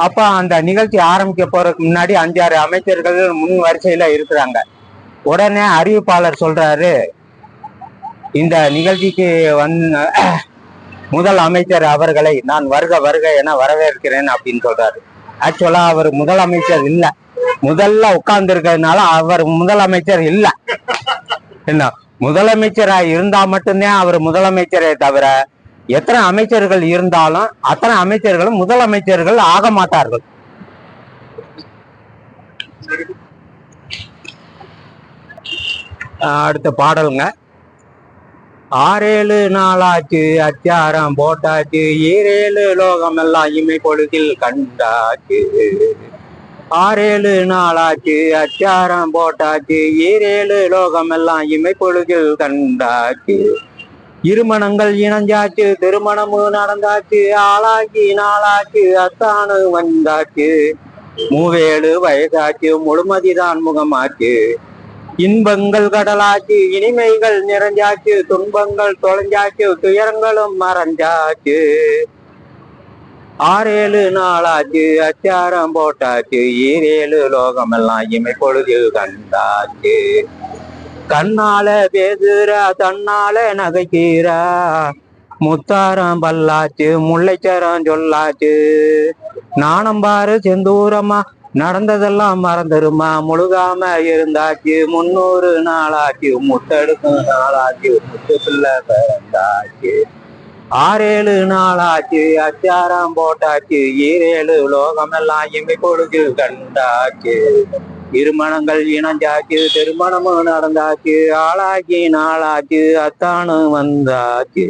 அப்ப அந்த நிகழ்ச்சி ஆரம்பிக்க போறதுக்கு முன்னாடி 5-6 அமைச்சர்கள் முன் வரிசையில இருக்கிறாங்க. உடனே அறிவிப்பாளர் சொல்றாரு, இந்த நிகழ்ச்சிக்கு முதல் அமைச்சர் அவர்களை நான் வருக வருக என வரவேற்கிறேன் அப்படின்னு சொல்றாரு. ஆக்சுவலா அவர் முதலமைச்சர் இல்ல, முதல்ல உட்கார்ந்து இருக்கிறதுனால அவர் முதலமைச்சர் இல்ல. என்ன, முதலமைச்சராக இருந்தா மட்டும்தான் அவர் முதலமைச்சரே தவிர எத்தனை அமைச்சர்கள் இருந்தாலும் அத்தனை அமைச்சர்களும் முதலமைச்சர்கள் ஆக மாட்டார்கள். அடுத்த பாடலுங்க. 6-7 நாளாச்சு அச்சாரம் போட்டாச்சு, 7 லோகம் எல்லாம் இமை பொழுதில் கண்டாச்சு. 6-7 நாளாச்சு அச்சாரம் போட்டாச்சு, 7 லோகம் எல்லாம் இமை பொழுதில் கண்டாச்சு. இருமணங்கள் இணைஞ்சாச்சு, திருமணமும் நடந்தாச்சு, ஆளாக்கி நாளாச்சு அத்தானு வந்தாச்சு. 37 வயசாச்சு, முழுமதிதான் முகமாச்சு. இன்பங்கள் கடலாச்சு, இனிமைகள் நிறைஞ்சாச்சு, துன்பங்கள் தொலைஞ்சாச்சு, துயரங்களும் மறைஞ்சாச்சு. 6-7 நாளாச்சு அச்சாரம் போட்டாச்சு, 7 லோகம் எல்லாம் இமை பொழுதில் கண்டாச்சு. கண்ணால பேசுறா, தன்னால நகைக்கிறா, முத்தாரம் பல்லாச்சு, முல்லைச்சரம் சொல்லாச்சு. நாணம் பாரு செந்தூரமா, நடந்ததெல்லாம் மறந்துருமா, முழுகாம இருந்தாச்சு. 300 நாளாச்சு, முத்தெடுக்கும் நாளாச்சு, முத்து பிள்ளை பிறந்தாச்சு. 6-7 நாளாச்சு அச்சாரம் போட்டாச்சு, 7 லோகம் எல்லாம் இமை பொழுதில் கண்டாச்சு. இருமணங்கள் இணைஞ்சாச்சு, திருமணமும் நடந்தாச்சு, ஆளாக்கி நாளாச்சு அத்தானு வந்தாச்சு.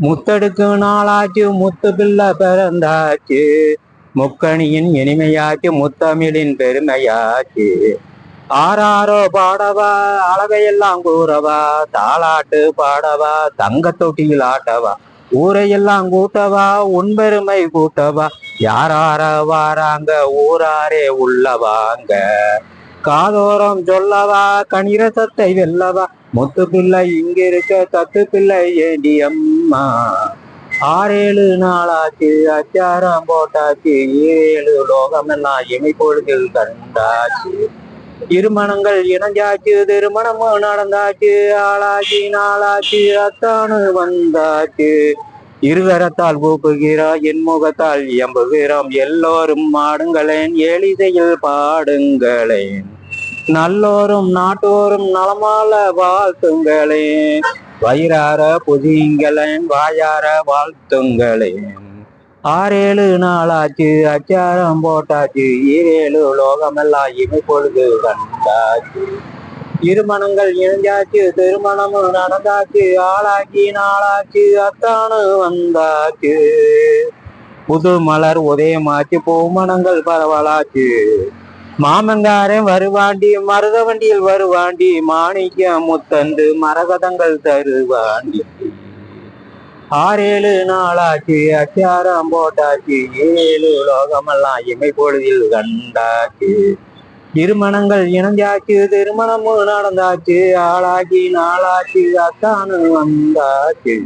முத்தெடுக்கு நாளாச்சு, முத்து பிள்ளை பிறந்தாச்சு. முக்கணியின் இனிமையாச்சு, முத்தமிழின் பெருமையாச்சு. ஆறாரோ பாடவா, அழகையெல்லாம் கூறவா, தாளாட்டு பாடவா, தங்க தொட்டியில் ஆட்டவா, ஊரையெல்லாம் கூட்டவா, உன்பெருமை கூட்டவா. யாரார வாராங்க, ஊராரே உள்ளவாங்க, காதோரம் சொல்லவா, கணிரசத்தை வெல்லவா, முத்து பிள்ளை இங்கிருக்க தத்து பிள்ளை ஏண்டி அம்மா. 6-7 நாளாச்சு அச்சாரம் போட்டாச்சு, 7 லோகமெல்லாம் இமை பொழுதில் கண்டாச்சு. இருமணங்கள் இணைஞ்சாச்சு, திருமணமும் நடந்தாச்சு, ஆளாச்சு நாளாச்சு அத்தானு வந்தாச்சு. இருகரத்தால் கூப்புகிறோம், என் முகத்தால் எம்புகிறோம், எல்லோரும் ஆடுங்களேன், எளிதையில் பாடுங்களேன், நல்லோரும் நாட்டோரும் நலமால வாழ்த்துங்களேன், வயிறார புதிங்களேன், வாயார வாழ்த்துங்களேன். 6-7 நாளாச்சு அச்சாரம் போட்டாச்சு, 7 லோகமெல்லாம் இமை பொழுது கண்டாச்சு. இருமணங்கள் இணைஞ்சாச்சு, திருமணமும் நடந்தாச்சு, ஆளாக்கி நாளாச்சு அத்தானு வந்தாச்சு. புது மலர் உதயமாச்சு, பூமணங்கள் பரவலாச்சு. மாமங்காரன் வருவாண்டி, மருத வண்டியில் வருவாண்டி, மாணிக்கம் முத்தந்து மரகதங்கள் தருவாண்டி. 6-7 நாளாச்சு அச்சாரம் போட்டாச்சு, 7 லோகமெல்லாம் இமை பொழுதில் கண்டாச்சு. இருமணங்கள் இணைஞ்சாச்சு, திருமணமும் நடந்தாச்சு, ஆளாக்கி நாளாச்சு அத்தானு வந்தாச்சு.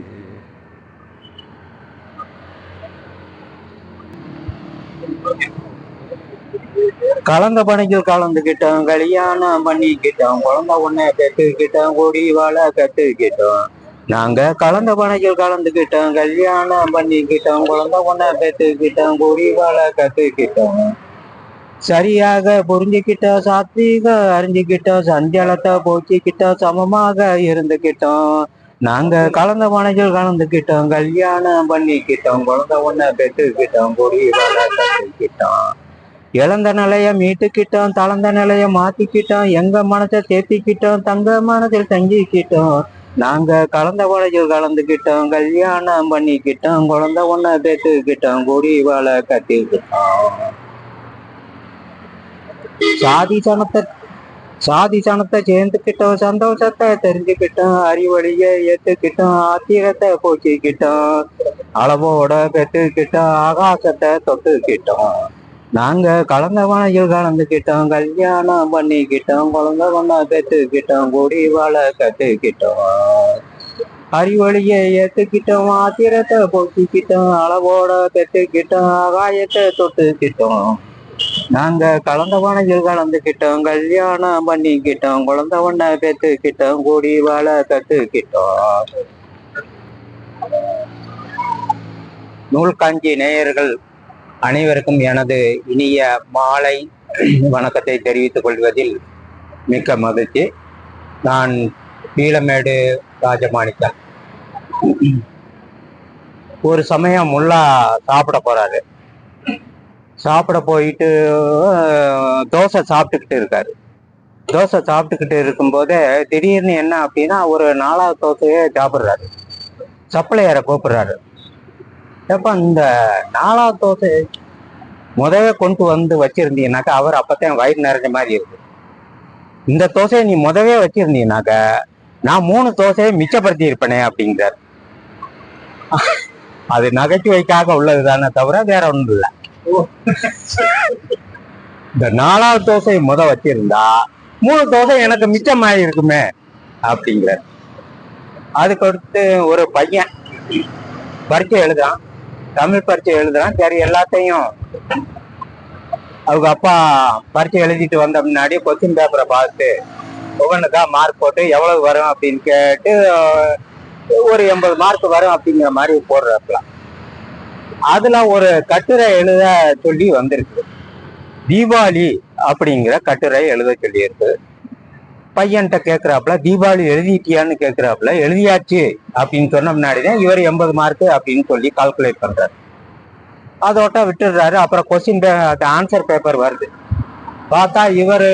கலந்த பணிகள் கலந்துக்கிட்டோம், கல்யாணம் பண்ணிக்கிட்டோம், குழந்தை ஒன்ன பெற்றுக்கிட்டோம், கொடி வாழ கத்துக்கிட்டோம். நாங்க கலந்த பணிகள் கலந்துக்கிட்டோம், கல்யாணம் பண்ணிக்கிட்டோம், குழந்தை ஒன்ன பெற்றுக்கிட்டோம், கொடி வாழ கத்துக்கிட்டோம். சரியாக புரிஞ்சுக்கிட்டோம், சாத்வீக அறிஞ்சுக்கிட்டோம், சஞ்சலத்தை போக்கிக்கிட்டோம், சமமாக இருந்துக்கிட்டோம். நாங்க கலந்த பணிகள் கலந்துக்கிட்டோம், கல்யாணம் பண்ணிக்கிட்டோம், குழந்தை ஒன்ன பெற்றுக்கிட்டோம், கொடி வாழ கத்துக்கிட்டோம். இழந்த நிலைய மீட்டுக்கிட்டோம், தளர்ந்த நிலைய மாத்திக்கிட்டோம், எங்க மனசை தேத்திக்கிட்டோம், தங்க மனதில் தங்கிக்கிட்டோம். நாங்க கலந்த பணிகள் கலந்துக்கிட்டோம், கல்யாணம் பண்ணிக்கிட்டோம், குழந்தை ஒன்ன பெற்றுக்கிட்டோம், கொடி வாழ கத்திக்கிட்டோம். சாதி சனத்தை சேர்ந்துக்கிட்டோம், சந்தோஷத்தை தெரிஞ்சுக்கிட்டோம், அறிவழியை ஏத்துக்கிட்டோம், ஆத்திரத்தை போக்கிக்கிட்டோம், அளவோட பெற்றுக்கிட்டோம், ஆகாசத்தை தொட்டுக்கிட்டோம். நாங்க கலந்த பணிகள் கலந்துக்கிட்டோம், கல்யாணம் பண்ணிக்கிட்டோம், குழந்தை ஒண்ணா பெற்றுக்கிட்டோம், கொடி வாழ கத்துக்கிட்டோம். அறிவொழியை ஏத்துக்கிட்டோம், ஆத்திரத்தை போக்கிக்கிட்டோம், அளவோட பெற்றுக்கிட்டோம், ஆகாயத்தை தொட்டுக்கிட்டோம். நாங்க கலந்த பானையில் கலந்துக்கிட்டோம், கல்யாணம் பண்ணிக்கிட்டோம், குழந்தை ஒண்ண பெற்றுக்கிட்டோம், கூடி வாழ கத்துக்கிட்டோம். நூல்காஞ்சி நேயர்கள் அனைவருக்கும் எனது இனிய மாலை வணக்கத்தை தெரிவித்துக் கொள்வதில் மிக்க மகிழ்ச்சி. நான் பீளமேடு ராஜமாணிக்கம். ஒரு சமயம் முல்லா சாப்பிட போறாரு. சாப்பிட போயிட்டு தோசை சாப்பிட்டுக்கிட்டு இருக்காரு. தோசை சாப்பிட்டுக்கிட்டு இருக்கும்போதே திடீர்னு என்ன அப்படின்னா ஒரு 4வது தோசையே சாப்பிட்றாரு. சப்ளையரை கூப்பிடுறாரு. எப்ப இந்த 4வது தோசை முதவே கொண்டு வந்து வச்சிருந்தீங்கன்னாக்கா அவர் அப்பத்தான் வயிறு நிறைஞ்ச மாதிரி இருக்கு. இந்த தோசையை நீ முதவே வச்சிருந்தீங்கன்னாக்க நான் 3 தோசையை மிச்சப்படுத்தி இருப்பேனே அப்படிங்கிறார். அது நகைச்சுவைக்காக உள்ளதுதானே தவிர வேற ஒன்றும் இல்லை. இந்த 4வது தோசை வச்சிருந்தா 3 தோசை எனக்கு மிச்சமாயி இருக்குமே அப்படிங்கிறார். அதுக்கு அடுத்து ஒரு பையன் பரீட்சை எழுதுறான், தமிழ் பரீட்சை எழுதுறான். சரி, எல்லாத்தையும் அவங்க அப்பா பரீட்சை எழுதிட்டு வந்த முன்னாடி கொஸ்டின் பேப்பரை பார்த்து ஒவ்வொன்றுக்கா மார்க் போட்டு எவ்வளவு வரும் அப்படின்னு கேட்டு ஒரு 80 மார்க் வரும் அப்படிங்கிற மாதிரி போடுறாப்புல. அதுல ஒரு கட்டுரை எழுத சொல்லி வந்திருக்கு. தீபாவளி அப்படிங்கிற கட்டுரை எழுத சொல்லி இருக்கு. பையன்கிட்ட கேட்கிறாப்புல, தீபாவளி எழுதிட்டியான்னு கேட்கிறாப்புல. எழுதியாச்சு அப்படின்னு சொன்ன முன்னாடிதான் இவர் 80 மார்க் அப்படின்னு சொல்லி கால்குலேட் பண்றாரு. அதோட்ட விட்டுடுறாரு. அப்புறம் கொஸ்டின் ஆன்சர் பேப்பர் வருது. பார்த்தா இவர்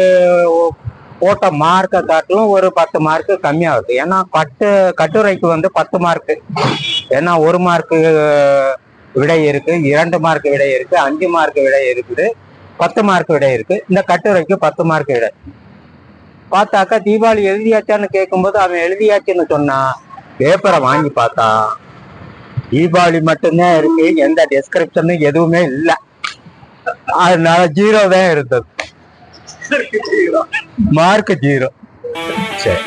போட்ட மார்க்கை காட்டிலும் ஒரு 10 மார்க்கு கம்மியாகுது. ஏன்னா கட்டுரைக்கு 10 மார்க்கு. ஏன்னா 1 மார்க்கு விடை இருக்கு, 2 மார்க் விடை இருக்கு, 5 மார்க் விடை இருக்குது, 10 மார்க் விடை இருக்கு. இந்த கட்டுரைக்கு 10 மார்க் விடை. பார்த்தாக்கா தீபாவளி எழுதியாச்சான்னு கேட்கும்போது அவன் எழுதியாச்சுன்னு சொன்னான். பேப்பரை வாங்கி பார்த்தா தீபாவளி மட்டும்தான் இருக்கு, எந்த டெஸ்கிரிப்ஷனும் எதுவுமே இல்லை. அதனால 0 தான் இருந்தது, மார்க் 0. சரி.